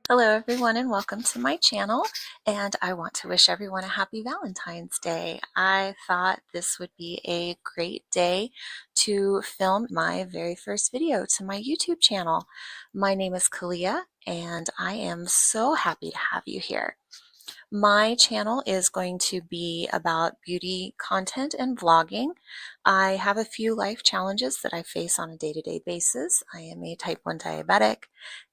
Hello everyone and welcome to my channel, and I want to wish everyone a happy Valentine's Day. I thought this would be a great day to film my very first video to my YouTube channel. My name is Keleah and I am so happy to have you here. My channel is going to be about beauty content and vlogging. I have a few life challenges that I face on a day-to-day basis. I am a type 1 diabetic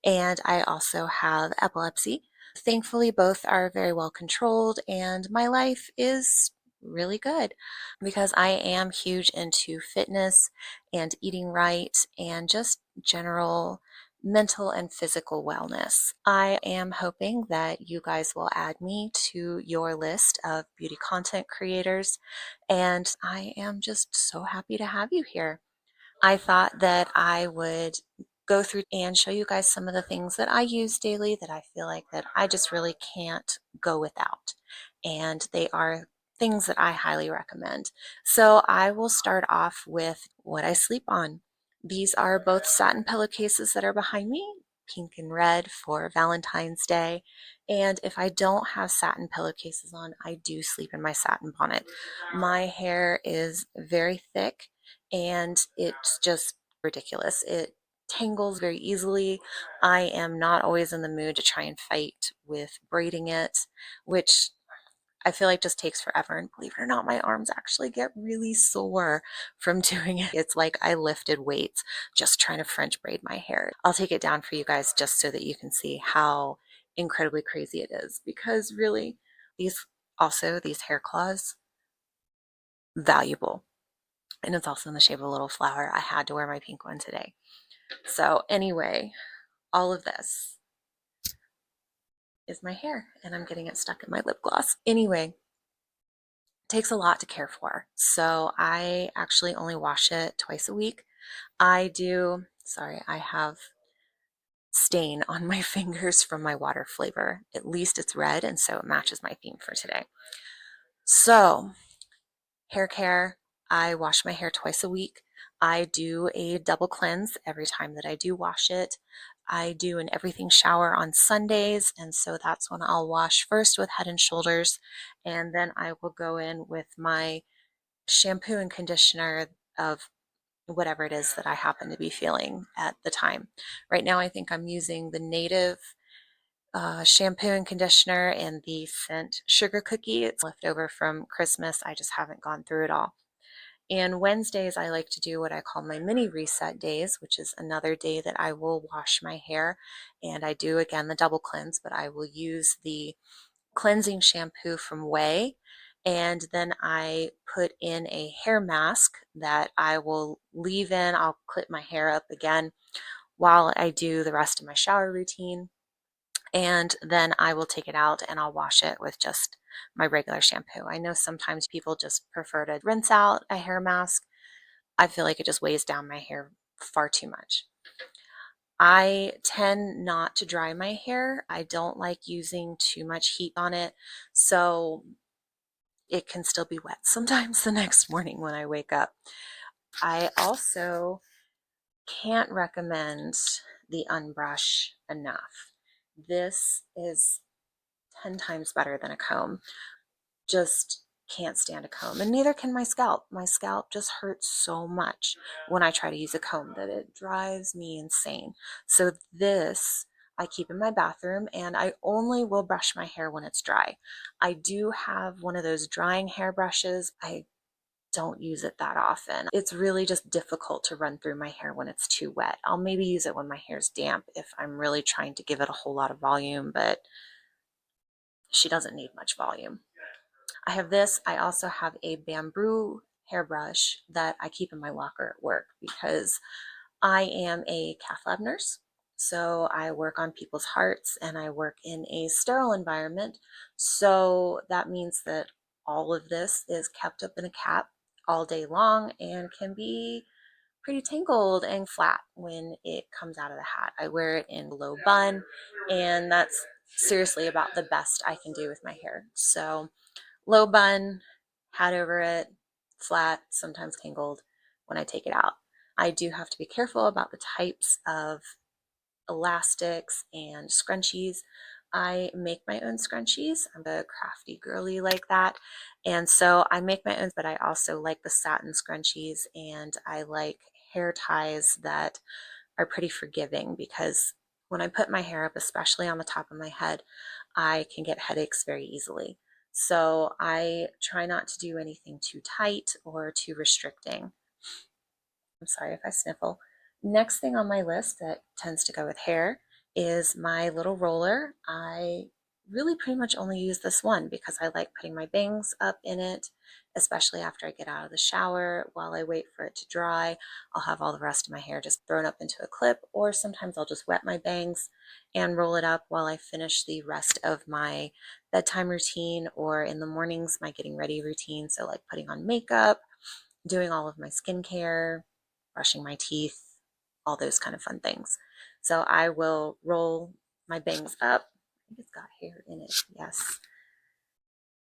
and I also have epilepsy. Thankfully, both are very well controlled and my life is really good because I am huge into fitness and eating right and just general mental and physical wellness. I am hoping that you guys will add me to your list of beauty content creators, and I am just so happy to have you here. I thought that I would go through and show you guys some of the things that I use daily that I feel like that I just really can't go without. And they are things that I highly recommend. So I will start off with what I sleep on. These are both satin pillowcases that are behind me, pink and red for Valentine's Day. And if I don't have satin pillowcases on, I do sleep in my satin bonnet. My hair is very thick and it's just ridiculous. It tangles very easily. I am not always in the mood to try and fight with braiding it, which I feel like just takes forever. And believe it or not, my arms actually get really sore from doing it. It's like I lifted weights just trying to French braid my hair. I'll take it down for you guys just so that you can see how incredibly crazy it is, because really these hair claws, valuable. And it's also in the shape of a little flower. I had to wear my pink one today. So anyway, all of this is my hair and I'm getting it stuck in my lip gloss. Anyway, it takes a lot to care for. So I actually only wash it twice a week. I have stain on my fingers from my water flavor. At least it's red, and so it matches my theme for today. So hair care, I wash my hair twice a week. I do a double cleanse every time that I do wash it. I do an everything shower on Sundays, and so that's when I'll wash first with Head and Shoulders, and then I will go in with my shampoo and conditioner of whatever it is that I happen to be feeling at the time. Right now, I think I'm using the Native shampoo and conditioner and the scent sugar cookie. It's left over from Christmas. I just haven't gone through it all. And Wednesdays, I like to do what I call my mini reset days, which is another day that I will wash my hair. And I do, again, the double cleanse, but I will use the cleansing shampoo from Way. And then I put in a hair mask that I will leave in. I'll clip my hair up again while I do the rest of my shower routine. And then I will take it out and I'll wash it with just my regular shampoo. I know sometimes people just prefer to rinse out a hair mask. I feel like it just weighs down my hair far too much. I tend not to dry my hair. I don't like using too much heat on it, so it can still be wet sometimes the next morning when I wake up. I also can't recommend the unbrush enough. This is 10 times better than a comb. Just can't stand a comb, and neither can my scalp. My scalp just hurts so much when I try to use a comb that it drives me insane. So this I keep in my bathroom, and I only will brush my hair when it's dry. I do have one of those drying hair brushes. I don't use it that often. It's really just difficult to run through my hair when it's too wet. I'll maybe use it when my hair's damp if I'm really trying to give it a whole lot of volume, but she doesn't need much volume. I have this. I also have a bamboo hairbrush that I keep in my locker at work because I am a cath lab nurse. So I work on people's hearts and I work in a sterile environment. So that means that all of this is kept up in a cap all day long and can be pretty tangled and flat when it comes out of the hat. I wear it in a low bun, and that's seriously about the best I can do with my hair. So low bun, hat over it, flat, sometimes tangled when I take it out. I do have to be careful about the types of elastics and scrunchies. I make my own scrunchies. I'm a crafty girly like that. And so I make my own, but I also like the satin scrunchies and I like hair ties that are pretty forgiving because when I put my hair up, especially on the top of my head, I can get headaches very easily. So I try not to do anything too tight or too restricting. I'm sorry if I sniffle. Next thing on my list that tends to go with hair is my little roller. I really pretty much only use this one because I like putting my bangs up in it, especially after I get out of the shower. While I wait for it to dry, I'll have all the rest of my hair just thrown up into a clip, or sometimes I'll just wet my bangs and roll it up while I finish the rest of my bedtime routine or in the mornings, my getting ready routine. So, like putting on makeup, doing all of my skincare, brushing my teeth, all those kind of fun things. So I will roll my bangs up. I think it's got hair in it. Yes.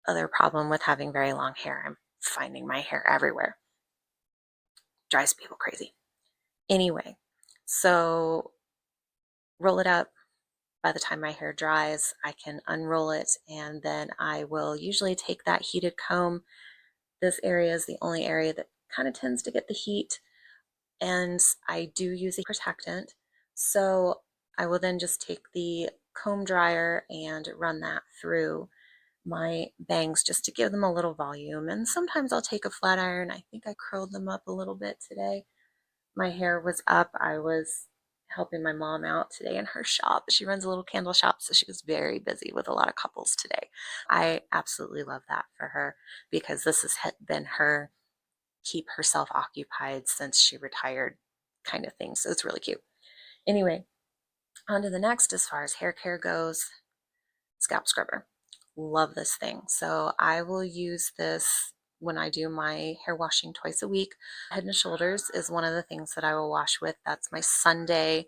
Other problem with having very long hair, I'm finding my hair everywhere. Drives people crazy. Anyway, so roll it up. By the time my hair dries, I can unroll it and then I will usually take that heated comb. This area is the only area that kind of tends to get the heat, and I do use a protectant. So I will then just take the comb dryer and run that through my bangs just to give them a little volume. And sometimes I'll take a flat iron. I think I curled them up a little bit today. My hair was up. I was helping my mom out today in her shop. She runs a little candle shop, so she was very busy with a lot of couples today. I absolutely love that for her because this has been her keep herself occupied since she retired kind of thing. So it's really cute. Anyway, on to the next as far as hair care goes, scalp scrubber. Love this thing. So I will use this when I do my hair washing twice a week. Head and Shoulders is one of the things that I will wash with. That's my Sunday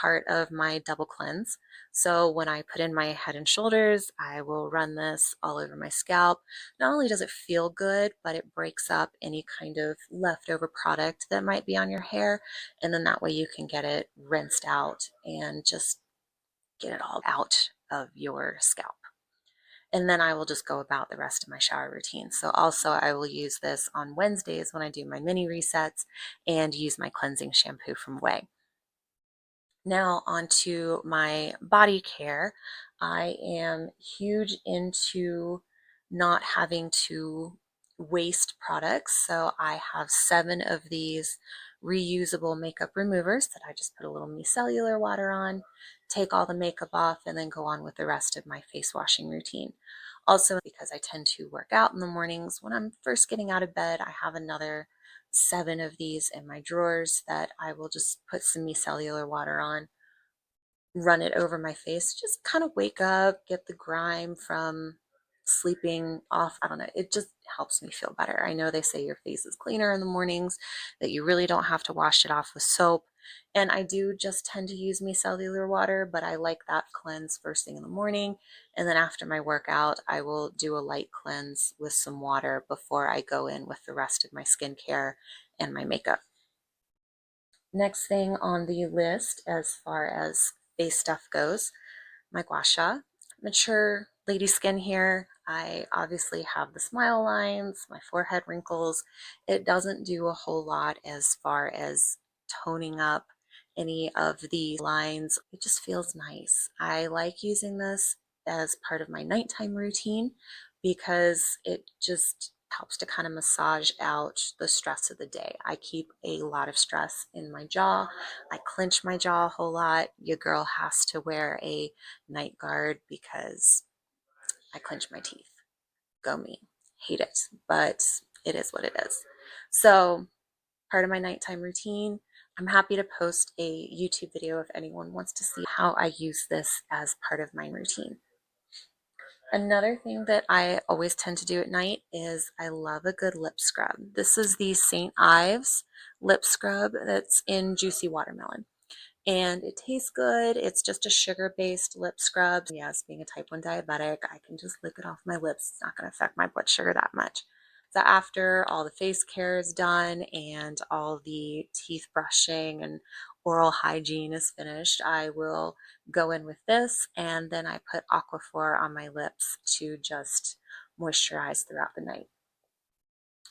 part of my double cleanse. So when I put in my Head and Shoulders, I will run this all over my scalp. Not only does it feel good, but it breaks up any kind of leftover product that might be on your hair. And then that way you can get it rinsed out and just get it all out of your scalp. And then I will just go about the rest of my shower routine. So also I will use this on Wednesdays when I do my mini resets and use my cleansing shampoo from Way. Now onto my body care. I am huge into not having to waste products. So I have 7 of these reusable makeup removers that I just put a little micellar water on, take all the makeup off, and then go on with the rest of my face washing routine. Also, because I tend to work out in the mornings, when I'm first getting out of bed, I have another 7 of these in my drawers that I will just put some micellar water on, run it over my face, just kind of wake up, get the grime from sleeping off. I don't know. It just helps me feel better. I know they say your face is cleaner in the mornings, that you really don't have to wash it off with soap. And I do just tend to use micellar water, but I like that cleanse first thing in the morning. And then after my workout, I will do a light cleanse with some water before I go in with the rest of my skincare and my makeup. Next thing on the list as far as face stuff goes, my gua sha. Mature lady skin here. I obviously have the smile lines, my forehead wrinkles. It doesn't do a whole lot as far as toning up any of the lines. It just feels nice. I like using this as part of my nighttime routine because it just helps to kind of massage out the stress of the day. I keep a lot of stress in my jaw. I clench my jaw a whole lot. Your girl has to wear a night guard because I clench my teeth. Go me. Hate it, but it is what it is. So, part of my nighttime routine, I'm happy to post a YouTube video if anyone wants to see how I use this as part of my routine. Another thing that I always tend to do at night is I love a good lip scrub. This is the St. Ives lip scrub that's in Juicy Watermelon. And it tastes good. It's just a sugar-based lip scrub. Yes, being a type 1 diabetic, I can just lick it off my lips. It's not going to affect my blood sugar that much. So after all the face care is done and all the teeth brushing and oral hygiene is finished, I will go in with this, and then I put Aquaphor on my lips to just moisturize throughout the night.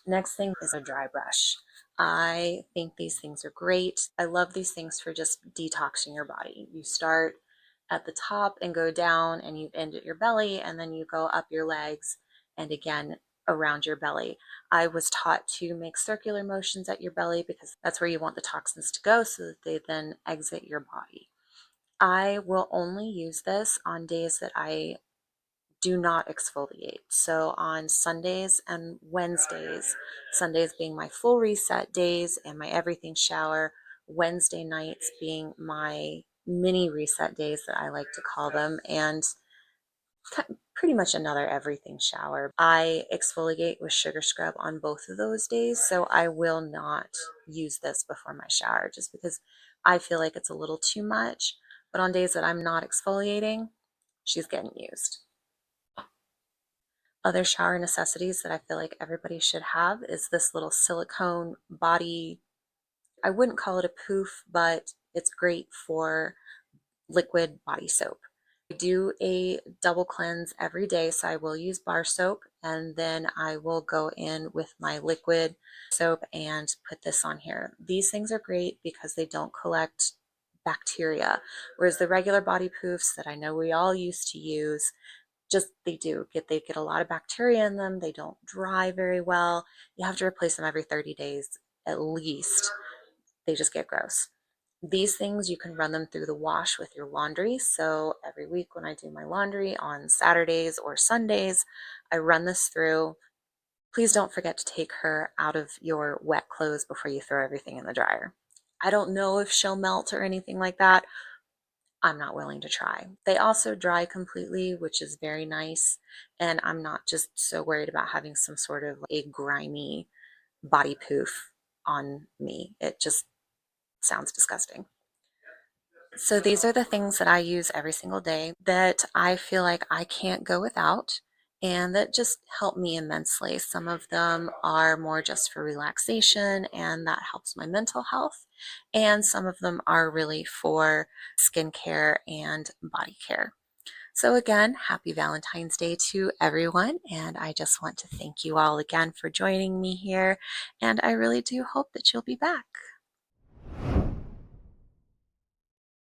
Next thing is a dry brush. I think these things are great. I love these things for just detoxing your body. You start at the top and go down, and you end at your belly, and then you go up your legs and again around your belly. I was taught to make circular motions at your belly because that's where you want the toxins to go so that they then exit your body. I will only use this on days that I do not exfoliate. So on Sundays and Wednesdays, Sundays being my full reset days and my everything shower, Wednesday nights being my mini reset days that I like to call them, and pretty much another everything shower. I exfoliate with sugar scrub on both of those days, so I will not use this before my shower just because I feel like it's a little too much. But on days that I'm not exfoliating, she's getting used. Other shower necessities that I feel like everybody should have is this little silicone body. I wouldn't call it a poof, but it's great for liquid body soap. I do a double cleanse every day, so I will use bar soap and then I will go in with my liquid soap and put this on here. These things are great because they don't collect bacteria, whereas the regular body poofs that I know we all used to use, just they get a lot of bacteria in them. They don't dry very well. You have to replace them every 30 days at least. They just get gross. These things, you can run them through the wash with your laundry. So every week when I do my laundry on Saturdays or Sundays, I run this through. Please don't forget to take her out of your wet clothes before you throw everything in the dryer. I don't know if she'll melt or anything like that. I'm not willing to try. They also dry completely, which is very nice. And I'm not just so worried about having some sort of a grimy body poof on me. It just sounds disgusting. So these are the things that I use every single day that I feel like I can't go without and that just help me immensely. Some of them are more just for relaxation and that helps my mental health. And some of them are really for skincare and body care. So again, happy Valentine's Day to everyone. And I just want to thank you all again for joining me here. And I really do hope that you'll be back.